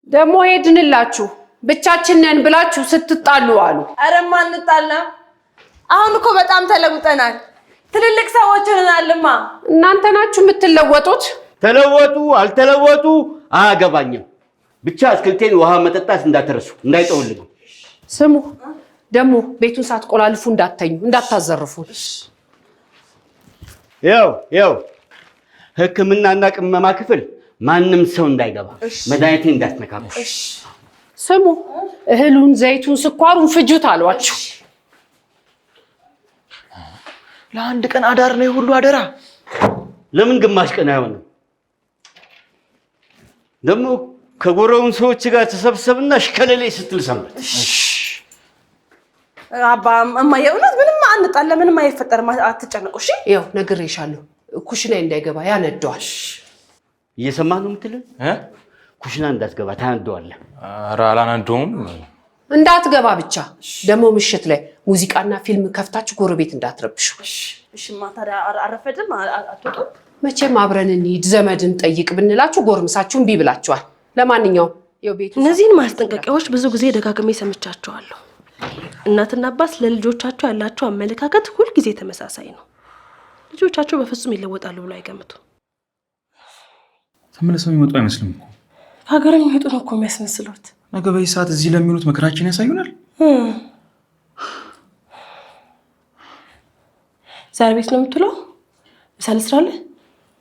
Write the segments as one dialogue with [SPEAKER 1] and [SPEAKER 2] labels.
[SPEAKER 1] ደሞ ሄድንላችሁ ብቻችን ነን ብላችሁ ስትጣሉ አሉ።
[SPEAKER 2] አረማ እንጣላ። አሁን እኮ በጣም ተለውጠናል። ትልልቅ ሰዎች ሆነናልማ።
[SPEAKER 1] እናንተ ናችሁ የምትለወጡት።
[SPEAKER 3] ተለወጡ አልተለወጡ አያገባኝም። ብቻ አስክልቴን ውሃ መጠጣት እንዳትረሱ እንዳይጠውልጉ።
[SPEAKER 1] ስሙ ደሞ ቤቱን ሳትቆላልፉ እንዳተኙ እንዳታዘርፉ።
[SPEAKER 3] ያው ሕክምናና ቅመማ ክፍል ማንም ሰው እንዳይገባ መድኃኒቴን እንዳትነካኩ።
[SPEAKER 1] ስሙ እህሉን፣ ዘይቱን፣ ስኳሩን ፍጁት አሏችሁ።
[SPEAKER 4] ለአንድ ቀን አዳር ነው ሁሉ አደራ።
[SPEAKER 3] ለምን ግማሽ ቀን አይሆንም? ደግሞ ከጎረውን ሰዎች ጋር ተሰብሰብና ሽከለሌ ስትል ሰንበት።
[SPEAKER 2] አባ እማዬ እውነት ምንም አንጣላ፣ ምንም አይፈጠርም፣ አትጨነቁ እሺ።
[SPEAKER 1] ያው ነግሬሻለሁ፣ ኩሽና እንዳይገባ ያነደዋል።
[SPEAKER 3] እየሰማህ ነው የምትለው? ኩሽና እንዳትገባ ታነደዋለህ።
[SPEAKER 4] ኧረ አላነደውም።
[SPEAKER 1] እንዳትገባ ብቻ። ደግሞ ምሽት ላይ ሙዚቃና ፊልም ከፍታችሁ ጎረቤት እንዳትረብሹ።
[SPEAKER 2] እሺ ማታ አረፈድም አትወጡ።
[SPEAKER 1] መቼም አብረን እንሂድ ዘመድን ጠይቅ ብንላችሁ ጎርምሳችሁ እምቢ ብላችኋል። ለማንኛውም ያው ቤቱ
[SPEAKER 2] እነዚህን ማስጠንቀቂያዎች ብዙ ጊዜ ደጋግሜ ሰምቻቸዋለሁ። እናትና አባት ለልጆቻቸው ያላቸው አመለካከት ሁልጊዜ ተመሳሳይ ነው። ልጆቻቸው በፍጹም ይለወጣሉ ብሎ አይገምቱም።
[SPEAKER 4] ተመልሰው የሚመጡ አይመስልም እኮ።
[SPEAKER 2] ሀገርም የሚመጡ ነው እኮ የሚያስመስሉት።
[SPEAKER 4] ነገ በዚህ ሰዓት እዚህ ለሚሉት መከራችን ያሳዩናል።
[SPEAKER 2] ዛሬ ቤት ነው የምትውለው? ምሳ ልስራልህ?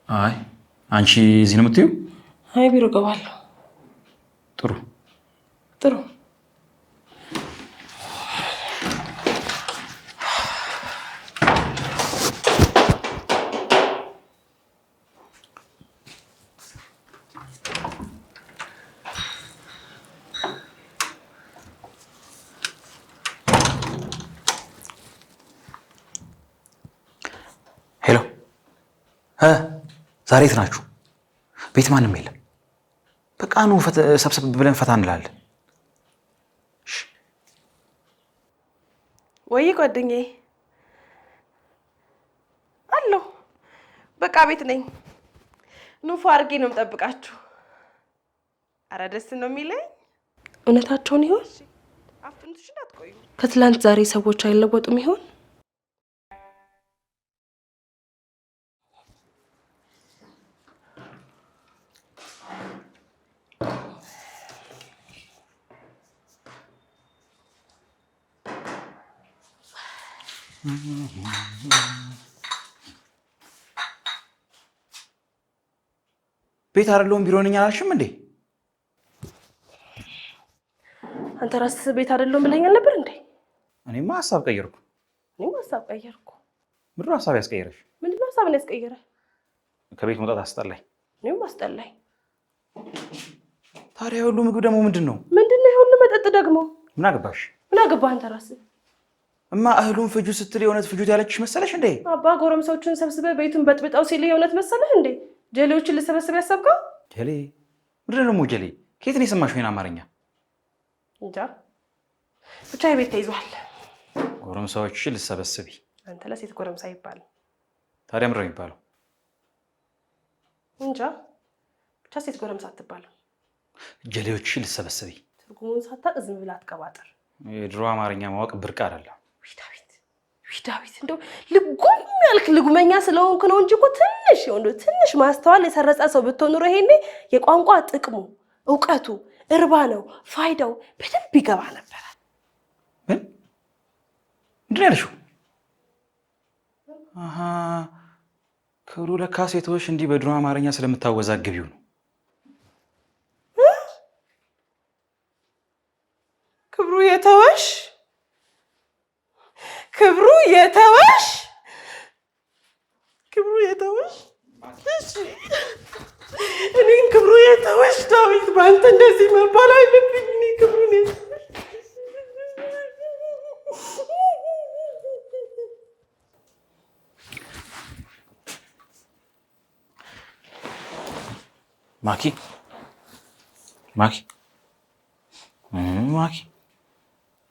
[SPEAKER 4] አይ አንቺ እዚህ ነው የምትይው?
[SPEAKER 2] አይ ቢሮ እገባለሁ።
[SPEAKER 4] ጥሩ
[SPEAKER 2] ጥሩ።
[SPEAKER 4] ሄሎ ዛሬ የት ናችሁ? ቤት ማንም የለም። በቃ ኑ ሰብሰብ ብለን ፈታ እንላለን።
[SPEAKER 2] ወይ ጓደኛዬ አለሁ። በቃ ቤት ነኝ። ኑፉ አድርጌ ነው የምጠብቃችሁ። ኧረ ደስ ነው የሚለኝ። እውነታቸውን ይሆን? አፍጥኑሽ እንዳትቆዩ። ከትላንት ዛሬ ሰዎች አይለወጡም ይሆን?
[SPEAKER 4] ቤት አይደለሁም ቢሮ ነኝ አላልሽም እንዴ?
[SPEAKER 2] አንተ ራስህ ቤት አይደለሁም ብለኸኛል ነበር እንዴ?
[SPEAKER 4] እኔማ ሀሳብ ቀየርኩ። ምንድን ነው ሀሳብ ያስቀየረሽ?
[SPEAKER 2] ምንድን ነው ሀሳብን ያስቀየረ?
[SPEAKER 4] ከቤት መውጣት አስጠላኝ።
[SPEAKER 2] እኔም አስጠላኝ።
[SPEAKER 4] ታዲያ ሁሉ ምግብ ደግሞ ምንድን ነው?
[SPEAKER 2] ምንድን ነው ሁሉ መጠጥ ደግሞ?
[SPEAKER 4] ምን አገባሽ?
[SPEAKER 2] ምን አገባህ አንተ ራስህ?
[SPEAKER 4] እማ እህሉን ፍጁ ስትል የእውነት ፍጁት ያለችሽ መሰለሽ እንዴ?
[SPEAKER 2] አባ ጎረምሳዎቹን ሰብስበህ ቤቱን በጥብጣው ሲል የእውነት መሰለህ እንዴ? ጀሌዎችን ልሰበስብ ያሰብከው?
[SPEAKER 4] ጀሌ? ምንድን ነው ጀሌ? ከየት ነው የሰማሽው ይሄን አማርኛ?
[SPEAKER 2] እንጃ ብቻ የቤት ተይዟል።
[SPEAKER 4] ጎረምሳዎችን ልሰበስቢ?
[SPEAKER 2] አንተ ለሴት ጎረምሳ ይባል።
[SPEAKER 4] ታዲያ ምንድን ነው የሚባለው?
[SPEAKER 2] እንጃ ብቻ ሴት ጎረምሳ አትባልም።
[SPEAKER 4] ጀሌዎችን ልሰበስቢ?
[SPEAKER 2] ትርጉሙን ሳታውቅ ዝም ብለህ አትቀባጥር።
[SPEAKER 4] የድሮ አማርኛ ማወቅ ብርቅ አይደለም።
[SPEAKER 2] ዳዊት እንደው ልጉም ያልክ ልጉመኛ ስለሆንክ ነው እንጂ እኮ ትንሽ ማስተዋል የሰረጸ ሰው ብትሆን ኖሮ ይሄኔ የቋንቋ ጥቅሙ፣ እውቀቱ፣ እርባናው፣ ፋይዳው በደንብ ይገባ ነበር።
[SPEAKER 4] ምንድን ነው ያልሽው? አሃ ክብሩ ለካ ሴቶች እንዲህ በድሮ አማርኛ ስለምታወዛግቢው ነው።
[SPEAKER 2] ክብሩ የተወሽ እሺ እኔን ክብሩ የተወሽ ዳዊት በአንተ እንደዚህ መባል አይለብኝ። እኔ ክብሩ
[SPEAKER 4] ማኪ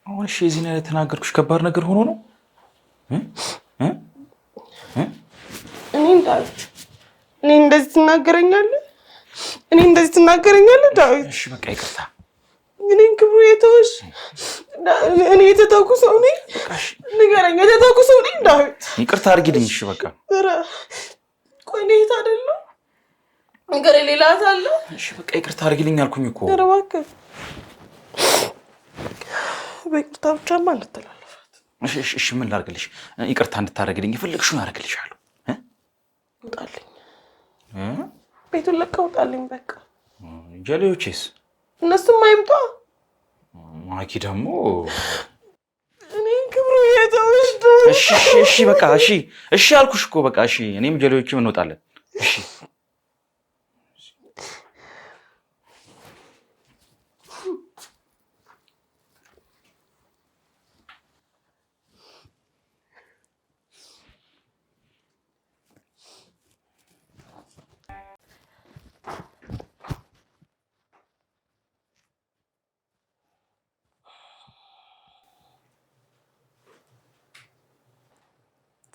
[SPEAKER 4] አሁን እሺ እዚህ ነው የተናገርኩሽ ከባድ ነገር ሆኖ ነው?
[SPEAKER 2] እኔ እንደዚህ ትናገረኛለህ? እኔ እንደዚህ ትናገረኛለህ ዳዊት?
[SPEAKER 4] እሺ በቃ ይቅርታ።
[SPEAKER 2] እኔን ክብሩ የተውሽ እኔ የተተኩ ሰው ነኝ። ንገረኝ፣ የተተኩ ሰው ነኝ ዳዊት?
[SPEAKER 4] ይቅርታ አድርጊልኝ። እሺ በቃ
[SPEAKER 2] ኧረ ቆይ እኔ የት አይደለሁ? ንገረኝ፣ ሌላ እህት አለ?
[SPEAKER 4] እሺ በቃ ይቅርታ አድርጊልኝ አልኩኝ እኮ።
[SPEAKER 2] ኧረ እባክህ በይቅርታ ብቻማ እንተላለፋት።
[SPEAKER 4] እሺ ምን ላድርግልሽ? ይቅርታ እንድታደርግልኝ የፈለግሽውን አደርግልሻለሁ።
[SPEAKER 2] ውጣልኝ፣ ቤቱን ለቀህ ውጣልኝ በቃ።
[SPEAKER 4] ጀሌዎቼስ?
[SPEAKER 2] እነሱም አይምጧ።
[SPEAKER 4] ማኪ ደግሞ
[SPEAKER 2] እኔ ክብሩ የተውሽ።
[SPEAKER 4] እሺ በቃ እሺ አልኩሽ እኮ በቃ እሺ። እኔም ጀሌዎችም እንወጣለን። እሺ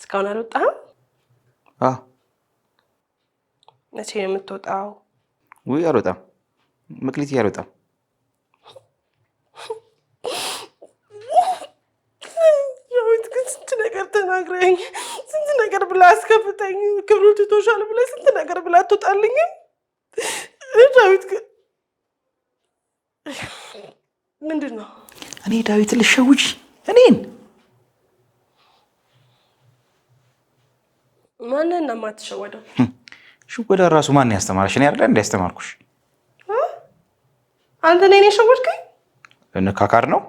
[SPEAKER 2] እስካሁን አልወጣህም? መቼ ነው የምትወጣው?
[SPEAKER 4] ውይ አልወጣም፣ መክሊት አልወጣም።
[SPEAKER 2] ዳዊት ግን ስንት ነገር ተናግረኝ፣ ስንት ነገር ብላ አስከፍተኝ፣ ክብሩ ትቶሻል ብለህ ስንት ነገር ብላ አትወጣልኝም? ዳዊት ግን ምንድን ነው?
[SPEAKER 4] እኔ ዳዊት ልሸውጅ? እኔን
[SPEAKER 2] ማንን ነው የማትሸወደው?
[SPEAKER 4] ሽወዳ ራሱ ማን ያስተማረሽ? እኔ አይደል እንዳስተማርኩሽ?
[SPEAKER 2] አንተ ነህ የሸወድከኝ?
[SPEAKER 4] እንካካር ነው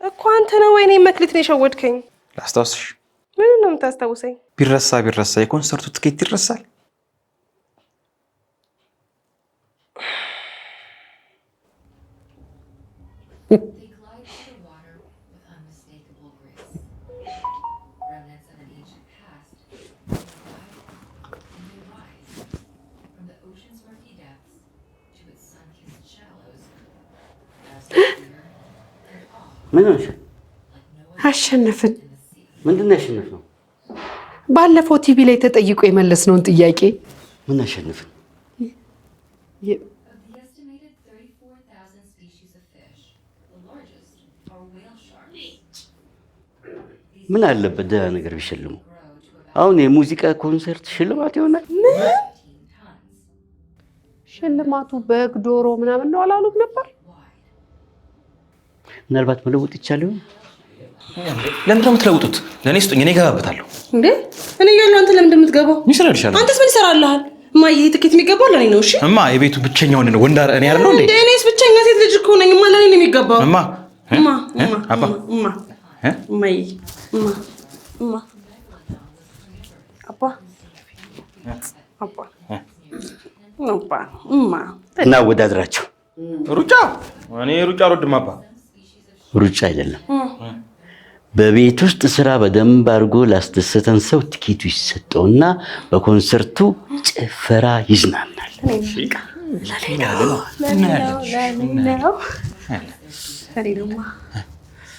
[SPEAKER 2] እኮ አንተ ነው ወይ እኔ መክሊት ነው የሸወድከኝ?
[SPEAKER 4] ላስታውስሽ።
[SPEAKER 2] ምን ነው የምታስታውሰኝ?
[SPEAKER 4] ቢረሳ የኮንሰርቱ ትኬት ይረሳል።
[SPEAKER 3] ምን ሆነሽ?
[SPEAKER 1] አሸነፍን።
[SPEAKER 3] ምንድን ነው ያሸነፍነው?
[SPEAKER 1] ባለፈው ቲቪ ላይ ተጠይቆ የመለስነውን ጥያቄ።
[SPEAKER 3] ምን አሸነፍን? ምን አለበት ደህና ነገር ቢሸልሙ? አሁን የሙዚቃ ኮንሰርት ሽልማት ይሆናል?
[SPEAKER 1] ሽልማቱ በግ ዶሮ ምናምን ነው አላሉም ነበር?
[SPEAKER 3] ምናልባት መለወጥ ይቻል ይሆን?
[SPEAKER 4] ለምን ነው የምትለውጡት? ለእኔ ስጡኝ፣ እኔ እገባበታለሁ።
[SPEAKER 2] እንዴ እኔ እያለሁ አንተ ለምን እንደምትገባው?
[SPEAKER 4] ይሰራልሻል።
[SPEAKER 2] አንተስ ምን ይሰራልሃል? እማዬ ይሄ ትኬት የሚገባው ለእኔ ነው። እሺ
[SPEAKER 4] እማ፣ የቤቱ ብቸኛ ወንድ ነው። ወንድ እኔ አይደለሁ እንዴ?
[SPEAKER 2] እኔስ ብቸኛ ሴት ልጅ እኮ ነኝ። እማ ለእኔ ነው የሚገባው።
[SPEAKER 4] እማ
[SPEAKER 2] አባ እማዬ አባ
[SPEAKER 3] እና ወዳድራቸው
[SPEAKER 4] ሩጫ። እኔ ሩጫ አልወድም አባ።
[SPEAKER 3] ሩጫ አይደለም፣ በቤት ውስጥ ስራ በደንብ አድርጎ ላስደሰተን ሰው ትኬቱ ይሰጠውና በኮንሰርቱ ጭፈራ ይዝናናል።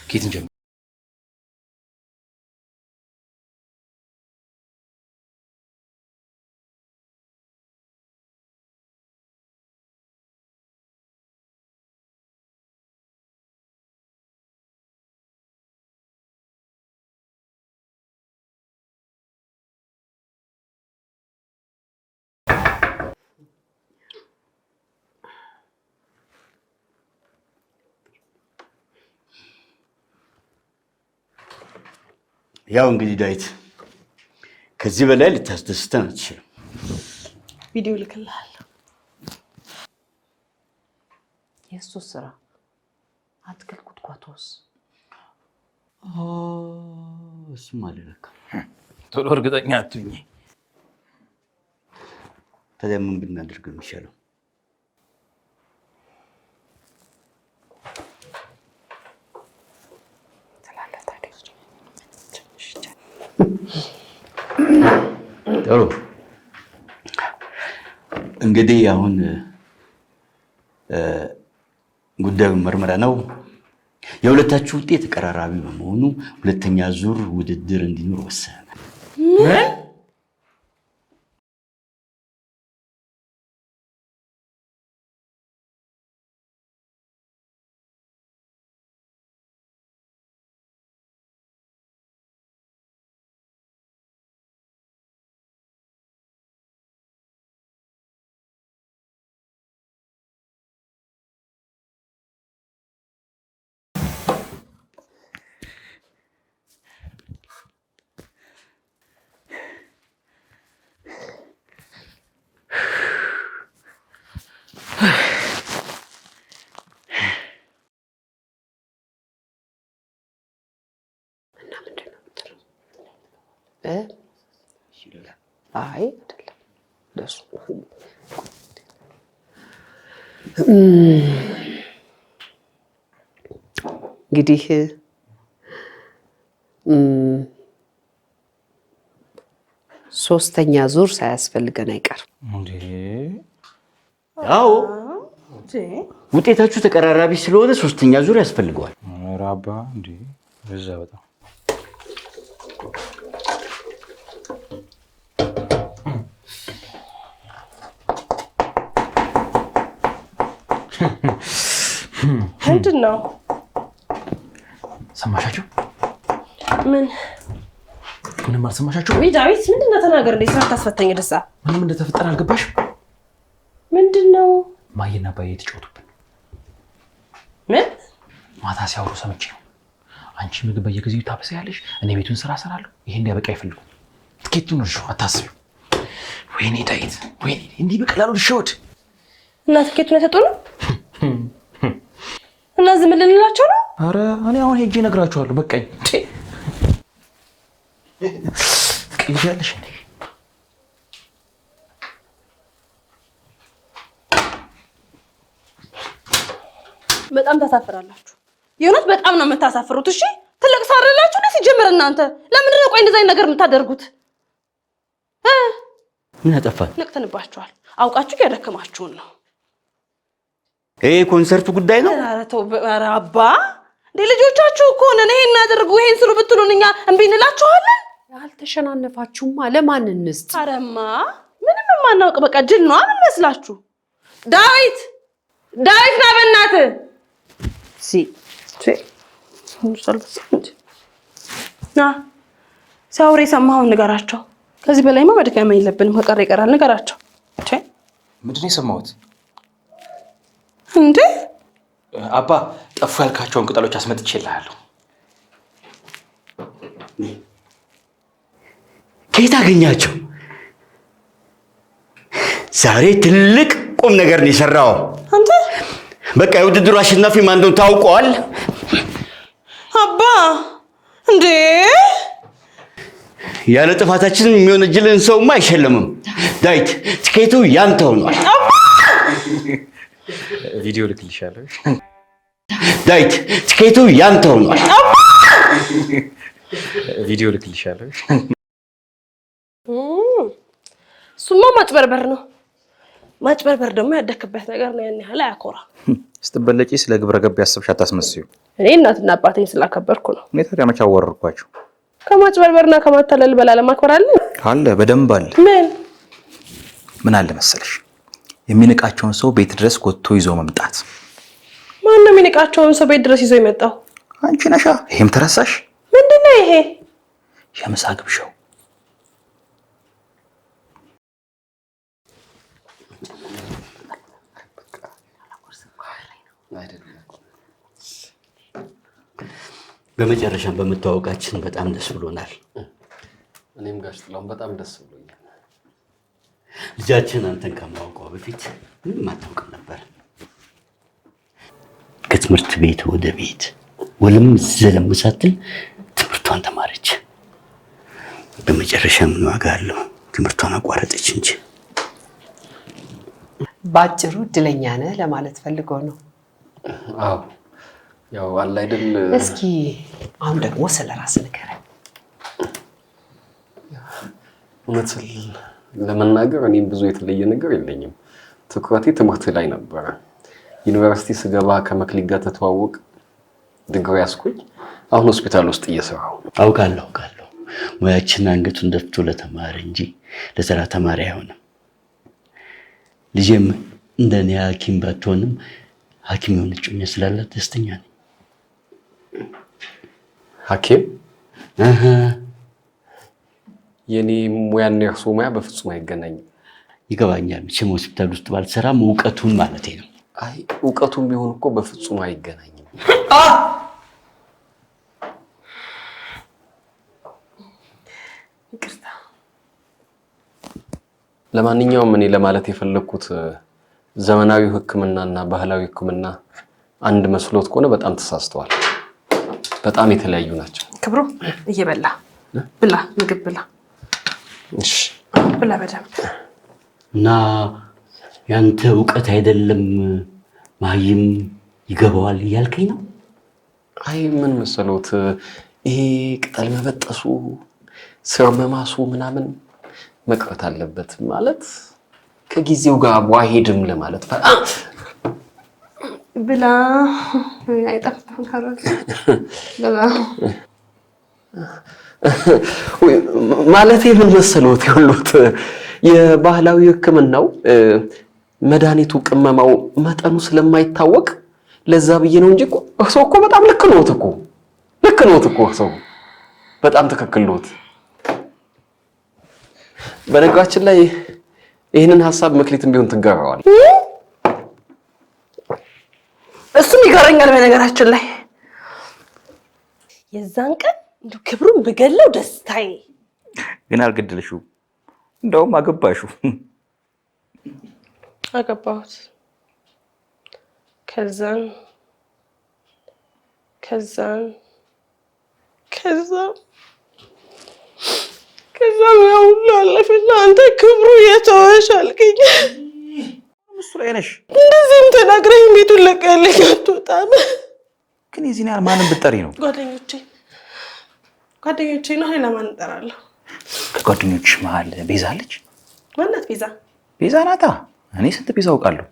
[SPEAKER 4] ኬትን ጀምር።
[SPEAKER 3] ያው እንግዲህ ዳዊት ከዚህ በላይ ልታስደስተን አትችልም።
[SPEAKER 2] ቪዲዮ ልክልሃለሁ።
[SPEAKER 1] የእሱ ስራ አትክልት ቁጥቋጦስ
[SPEAKER 3] እሱም አልለካ።
[SPEAKER 4] ቶሎ እርግጠኛ አትሁኝ።
[SPEAKER 3] ታዲያ ምን ብናደርግ ነው የሚሻለው? ጥሩ እንግዲህ አሁን ጉዳዩ ምርመራ ነው። የሁለታችሁ ውጤት ተቀራራቢ በመሆኑ ሁለተኛ ዙር ውድድር እንዲኖር ወሰነ። ይላል።
[SPEAKER 1] አይ አይደለም ደሱ እንግዲህ ሶስተኛ ዙር ሳያስፈልገን አይቀርም።
[SPEAKER 4] እንዴ
[SPEAKER 3] አዎ ውጤታችሁ ተቀራራቢ ስለሆነ ሶስተኛ ዙር ያስፈልገዋል።
[SPEAKER 4] ራባ እንዴ በዛ በጣም
[SPEAKER 2] ምንድን ነው?
[SPEAKER 4] ሰማሻችሁ?
[SPEAKER 2] ምን
[SPEAKER 4] ምንም አልሰማሻችሁ?
[SPEAKER 2] ወይ ዳዊት ምንድን ነው? ተናገር። እንዴት ሳታስፈተኝ ደሳ
[SPEAKER 4] ምንም እንደተፈጠረ አልገባሽም?
[SPEAKER 2] ምንድን ነው?
[SPEAKER 4] ማየና ባየ የተጫወቱብን።
[SPEAKER 2] ምን
[SPEAKER 4] ማታ ሲያወሩ ሰምቼ ነው። አንቺ ምግብ በየጊዜው ታበሳያለሽ፣ እኔ ቤቱን ስራ እሰራለሁ። ይሄ እንዲያበቃ አይፈልጉም። ትኬቱን እርሾ አታስቢው። ወይኔ ዳዊት፣ ወይኔ እንዲህ በቀላሉ ልሸወድ
[SPEAKER 2] እና ትኬቱን የሰጡን እና ዝም ልንላቸው ነው?
[SPEAKER 4] ኧረ እኔ አሁን ሄጄ እነግራቸዋለሁ። በቃኝ። ትቀይሻለሽ እንዴ?
[SPEAKER 2] በጣም ታሳፍራላችሁ። የእውነት በጣም ነው የምታሳፍሩት። እሺ ትልቅ ሳርላችሁ ነው ሲጀምር። እናንተ ለምንድን ነው ቆይ እንደዛ አይነት ነገር የምታደርጉት?
[SPEAKER 3] ምን አጠፋን?
[SPEAKER 2] ነቅተንባችኋል። አውቃችሁ እያደከማችሁን ነው።
[SPEAKER 3] ይሄ ኮንሰርቱ ጉዳይ ነው።
[SPEAKER 2] ኧረ ተው ኧረ አባ እንዴ ልጆቻችሁ እኮ ነን። ይሄን እናድርጉ ይሄን ስሩ ብትሉን እኛ እምቢ እንላችኋለን?
[SPEAKER 1] ያልተሸናነፋችሁማ ለማን እንስጥ?
[SPEAKER 2] አረማ ምንም የማናውቅ በቃ ጅል ነው። ምን መስላችሁ? ዳዊት ዳዊት ና በእናትህ ና ሲያወሩ የሰማኸውን ንገራቸው። ከዚህ በላይማ መድከም የለብንም። ከቀረ ይቀራል። ንገራቸው።
[SPEAKER 4] ምንድን ነው የሰማሁት?
[SPEAKER 2] እንዴ
[SPEAKER 4] አባ ጠፉ ያልካቸውን ቅጠሎች አስመጥቼልሃለሁ።
[SPEAKER 3] ከየት አገኛቸው? ዛሬ ትልቅ ቁም ነገር ነው የሰራው።
[SPEAKER 2] አንተ
[SPEAKER 3] በቃ የውድድሩ አሸናፊ ማን እንደሆነ ታውቀዋል?
[SPEAKER 2] አባ እንዴ
[SPEAKER 3] ያለ ጥፋታችን የሚወነጅልን ሰውማ አይሸለምም። ዳዊት ትኬቱ ያንተ ሆኗል።
[SPEAKER 4] ቪዲዮ ልክልሻለሁ።
[SPEAKER 3] ዳዊት ትኬቱ ያንተ ሆኗል።
[SPEAKER 4] ቪዲዮ ልክልሻለሁ።
[SPEAKER 2] እሱማ ማጭበርበር ነው። ማጭበርበር ደግሞ ያደክበት ነገር ነው። ያን ያህል አያኮራ።
[SPEAKER 4] ስትበለጪ ስለ ግብረ ገብ ያሰብሽ አታስመስዩ።
[SPEAKER 2] እኔ እናትና አባቴን ስላከበርኩ ነው።
[SPEAKER 4] እኔ ታዲያ መቼ አወረርኳችሁ?
[SPEAKER 2] ከማጭበርበርና ከማታለል በላይ ማክበር አለ?
[SPEAKER 4] አለ፣ በደንብ አለ። ምን አለ መሰለሽ? የሚንቃቸውን ሰው ቤት ድረስ ጎትቶ ይዞ መምጣት።
[SPEAKER 2] ማን ነው የሚንቃቸውን ሰው ቤት ድረስ ይዞ የመጣው?
[SPEAKER 4] አንቺ ነሻ። ይሄም ተረሳሽ?
[SPEAKER 2] ምንድነው ይሄ?
[SPEAKER 4] የምሳ ግብዣው።
[SPEAKER 3] በመጨረሻም በመተዋወቃችን በጣም ደስ ብሎናል።
[SPEAKER 5] እኔም ጋሽ ጥላሁን በጣም ደስ ብሎኛል።
[SPEAKER 3] ልጃችን አንተን ከማውቀው በፊት ምንም አታውቅም ነበር። ከትምህርት ቤት ወደ ቤት ወለም ዘለም ሳትል ትምህርቷን ተማረች። በመጨረሻ ምን ዋጋ አለው? ትምህርቷን አቋረጠች እንጂ።
[SPEAKER 1] ባጭሩ እድለኛ ነህ ለማለት ፈልገው ነው።
[SPEAKER 5] አዎ ያው አለ አይደል።
[SPEAKER 1] እስኪ አሁን ደግሞ ስለራስህ ንገረኝ።
[SPEAKER 5] እውነት ለመናገር እኔም ብዙ የተለየ ነገር የለኝም። ትኩረቴ ትምህርት ላይ ነበረ። ዩኒቨርሲቲ ስገባ ከመክሊት ጋር ተተዋወቅ፣ ድግሪ ያስኩኝ። አሁን ሆስፒታል ውስጥ እየሰራሁ ነው።
[SPEAKER 3] አውቃለሁ ሙያችን አንገቱን ደፍቶ ለተማረ እንጂ ለተራ ተማሪ አይሆንም። ልጄም እንደኔ ሐኪም ባትሆንም ሐኪም የሆነች ጮኛ ስላላት ደስተኛ ነኝ።
[SPEAKER 5] ሐኪም? የኔ ሙያና የእርሶ ሙያ በፍጹም አይገናኝም።
[SPEAKER 3] ይገባኛል። መቼም ሆስፒታል ውስጥ ባልሰራም እውቀቱን ማለቴ ነው።
[SPEAKER 5] አይ እውቀቱም ቢሆን እኮ በፍጹም አይገናኝም።
[SPEAKER 2] ይቅርታ።
[SPEAKER 5] ለማንኛውም እኔ ለማለት የፈለኩት ዘመናዊ ሕክምናና ባህላዊ ሕክምና አንድ መስሎት ከሆነ በጣም ተሳስተዋል። በጣም የተለያዩ ናቸው።
[SPEAKER 2] ክብሩ እየበላ ብላ፣ ምግብ ብላ።
[SPEAKER 5] እሺ
[SPEAKER 2] ብላ በደንብ
[SPEAKER 3] እና ያንተ እውቀት አይደለም ማይም ይገባዋል እያልከኝ ነው?
[SPEAKER 5] አይ ምን መሰሎት ይሄ ቅጠል መበጠሱ ስር መማሱ ምናምን መቅረት አለበት ማለት ከጊዜው ጋር ዋሂድም ለማለት
[SPEAKER 2] ብላ አይጠፋም ካሮት ብላ
[SPEAKER 5] ማለት ምን መሰሎት ይሉት የባህላዊ ሕክምናው መድኃኒቱ ቅመማው መጠኑ ስለማይታወቅ ለዛ ብዬ ነው እንጂ እርሶ እኮ በጣም ልክ ነዎት እኮ እርሶ በጣም ትክክል ነዎት። በነገራችን ላይ ይህንን ሐሳብ መክሊትም ቢሆን ትጋራዋል።
[SPEAKER 2] እሱም ይገረኛል። በነገራችን ላይ የዛን ቀን እንደው ክብሩን ብገለው ደስታዬ
[SPEAKER 4] ግን አልገደልሽው፣ እንደውም አገባሽው።
[SPEAKER 2] አገባሁት። ከዛን ያው ሁሉ አለፈና አንተ ክብሩ የተወሽ አልከኝ።
[SPEAKER 4] እሱ ላይ ነሽ።
[SPEAKER 2] እንደዚህም ተናግረኝ ቤቱን ለቀልኝ አትወጣም።
[SPEAKER 4] ግን የዚህን ያህል ማንን ብትጠሪ ነው?
[SPEAKER 2] ጓደኞቼ ነው። ኃይለ ማን እጠራለሁ?
[SPEAKER 4] ከጓደኞችሽ መሀል ቤዛ አለች?
[SPEAKER 2] ማናት ቤዛ?
[SPEAKER 4] ቤዛ ናታ። እኔ ስንት ቤዛ አውቃለሁ።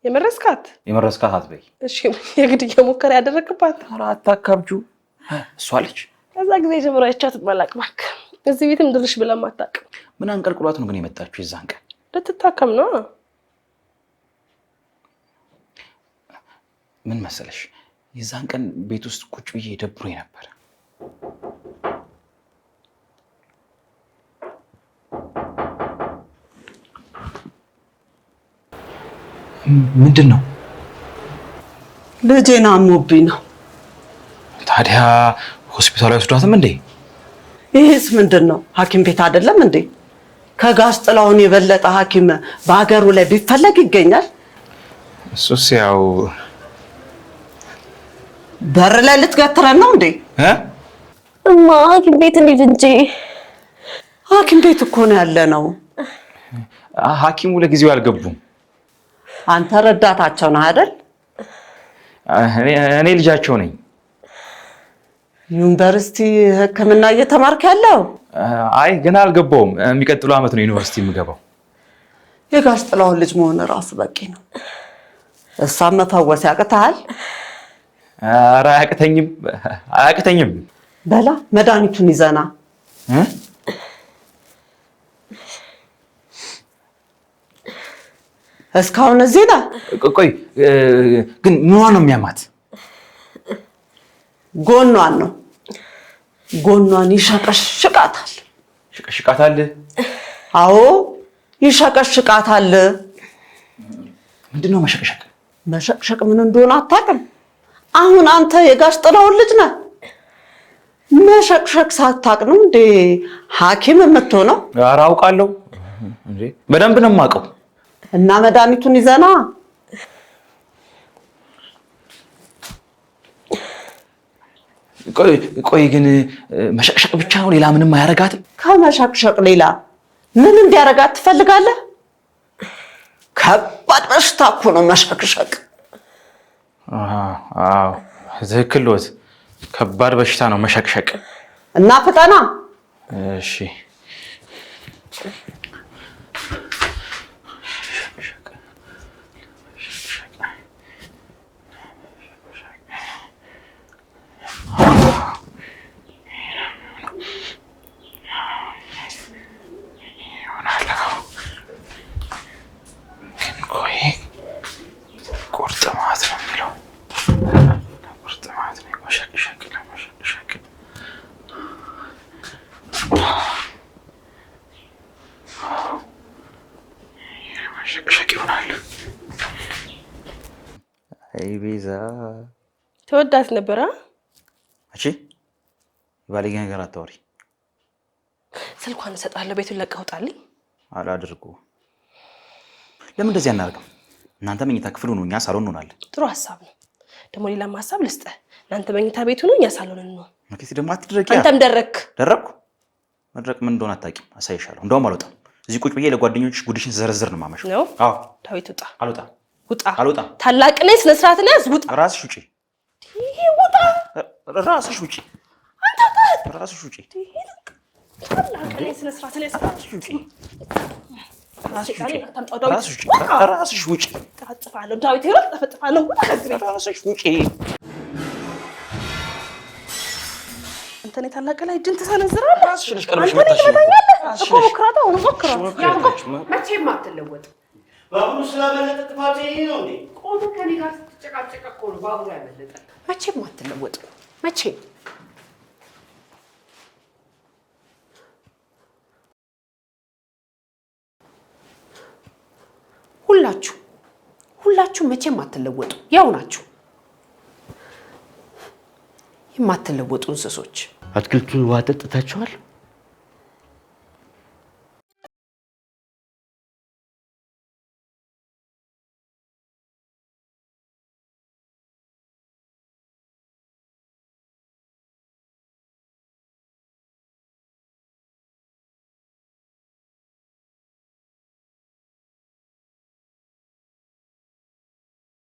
[SPEAKER 2] የመረስካት
[SPEAKER 4] አትበይ።
[SPEAKER 2] እሺ የግድያ ሙከራ ያደረግባት?
[SPEAKER 4] ኧረ አታካብጁ። እሷ አለች።
[SPEAKER 2] ከዛ ጊዜ ጀምሮ አይቻት ማላቅ እባክህ። እዚህ ቤትም ድርሽ ብላ አታውቅም።
[SPEAKER 4] ምን አንቀልቅሏት ነው ግን የመጣችው? የዛን ቀን
[SPEAKER 2] ልትታከም ነው።
[SPEAKER 4] ምን መሰለሽ፣ የዛን ቀን ቤት ውስጥ ቁጭ ብዬ ደብሮኝ ነበር። ምንድን ነው?
[SPEAKER 6] ልጄን አሞብኝ ነው።
[SPEAKER 4] ታዲያ ሆስፒታል አይወስዷትም እንዴ?
[SPEAKER 6] ይህስ ምንድን ነው? ሐኪም ቤት አይደለም እንዴ? ከጋሽ ጥላሁን የበለጠ ሐኪም በሀገሩ ላይ ቢፈለግ ይገኛል።
[SPEAKER 4] እሱስ ያው
[SPEAKER 6] በር ላይ ልትገትረን ነው እንዴ?
[SPEAKER 2] እማ ሐኪም ቤት እንሂድ እንጂ።
[SPEAKER 6] ሐኪም ቤት እኮ ነው ያለ ነው።
[SPEAKER 4] ሐኪሙ ለጊዜው አልገቡም።
[SPEAKER 6] አንተ ረዳታቸው ነህ አይደል?
[SPEAKER 4] እኔ ልጃቸው ነኝ።
[SPEAKER 6] ዩኒቨርሲቲ ሕክምና እየተማርክ ያለው?
[SPEAKER 4] አይ ገና አልገባውም። የሚቀጥለው ዓመት ነው ዩኒቨርሲቲ የምገባው።
[SPEAKER 6] የጋሽ ጥላሁን ልጅ መሆን ራሱ በቂ ነው። እሷን መፈወስ ያቅትሃል?
[SPEAKER 4] ኧረ አያቅተኝም።
[SPEAKER 6] በላ መድኃኒቱን ይዘና። እስካሁን እዚህ ነህ?
[SPEAKER 4] ቆይ ግን ምኗን ነው የሚያማት?
[SPEAKER 6] ጎኗን ነው። ጎኗን ይሸቀሽቃታል።
[SPEAKER 4] ይሸቀሽቃታል?
[SPEAKER 6] አዎ ይሸቀሽቃታል።
[SPEAKER 4] ምንድን ነው መሸቅሸቅ?
[SPEAKER 6] መሸቅሸቅ ምን እንደሆነ አታውቅም? አሁን አንተ የጋሽ ጥላሁን ልጅ ነህ። መሸቅሸቅ ሳታውቅ ነው እንዴ ሐኪም የምትሆነው?
[SPEAKER 4] ኧረ አውቃለሁ እንዴ፣ በደንብ ነው የማውቀው።
[SPEAKER 6] እና መድኃኒቱን ይዘና።
[SPEAKER 4] ቆይ ግን መሸቅሸቅ ብቻ ነው? ሌላ ምንም አያረጋትም?
[SPEAKER 6] ከመሸቅሸቅ ሌላ ምን እንዲያረጋት ትፈልጋለህ? ከባድ በሽታ እኮ ነው መሸቅሸቅ።
[SPEAKER 4] አዎ ትክክል ሎት። ከባድ በሽታ ነው መሸቅሸቅ።
[SPEAKER 6] እና ፍጠና።
[SPEAKER 4] እሺ ቁርጥማት ነው የሚለው። ቁርጥማት ነው መሸቅሸቅ ለመሸቅሸቅ። መሸቅሸቅ ይሆናል። አይ ቤዛ
[SPEAKER 2] ተወዳት ነበረ።
[SPEAKER 4] እሺ ባለጌ ነገር አታወሪ።
[SPEAKER 2] ስልኳን እሰጣለሁ። ቤቱን ለቀህ ውጣልኝ።
[SPEAKER 4] አላድርጉ። ለምን እንደዚህ አናደርግም? እናንተ መኝታ ክፍል ሁኑ፣ እኛ ሳሎን እንሆናለን።
[SPEAKER 2] ጥሩ ሀሳብ ነው። ደግሞ ሌላም ሀሳብ ልስጥህ። እናንተ መኝታ ቤት ሁኑ፣ እኛ ሳሎን እንሆን።
[SPEAKER 4] መክሊት ደግሞ አትድረቂ።
[SPEAKER 2] አንተም ደረክ።
[SPEAKER 4] ደረኩ? መድረቅ ምን እንደሆነ አታውቂም። አሳይሻለሁ። እንደውም አልወጣም። እዚህ ቁጭ ብዬ ለጓደኞችሽ ጉድሽን ዘረዝር ነው የማመሸው።
[SPEAKER 2] ነው?
[SPEAKER 4] አዎ።
[SPEAKER 2] ዳዊት ውጣ።
[SPEAKER 4] አልወጣም።
[SPEAKER 2] ውጣ።
[SPEAKER 4] አልወጣም።
[SPEAKER 2] ታላቅ ነኝ፣ ስነ ስርዓት ነው ያዝ። ውጣ።
[SPEAKER 4] ራስሽ ውጪ።
[SPEAKER 2] ውጣ።
[SPEAKER 4] ራስሽ ውጪ።
[SPEAKER 2] አንተ ውጣ።
[SPEAKER 4] ራስሽ ውጪ።
[SPEAKER 2] ታላቅ ነኝ፣ ስነ ስርዓት ነው ያዝ።
[SPEAKER 4] ራስሽ ውጪ። ራስሽ ውጪ።
[SPEAKER 2] ጠፈጥፋለሁ ዳዊት፣ ይኸውልህ ጠፈጥፋለሁ። ውጣ ከዚህ ቤት።
[SPEAKER 4] ራስሽ ውጪ።
[SPEAKER 2] አንተ ነህ ታላቅ ላይ እጅን ትሰነዝራለህ።
[SPEAKER 4] ራስሽ ነሽ ቀድመሽ
[SPEAKER 2] አንተ ነህ
[SPEAKER 4] መጣሽ።
[SPEAKER 2] ትመታኛለህ እኮ። ሞክራት፣ አሁን ሞክራት።
[SPEAKER 1] መቼም አትለወጥ።
[SPEAKER 3] ባቡሩ ስላመለጠ ጥፋት ይሄ ነው እንዴ?
[SPEAKER 1] ቆሞ ከኔ ጋር ስትጨቃጨቅ እኮ ነው ባቡሩ ያመለጠ። መቼም አትለወጥ። መቼም ሁላችሁ መቼም አትለወጡ። ያው ናችሁ የማትለወጡ እንስሶች።
[SPEAKER 3] አትክልቱን ውሃ ጠጥታችኋል?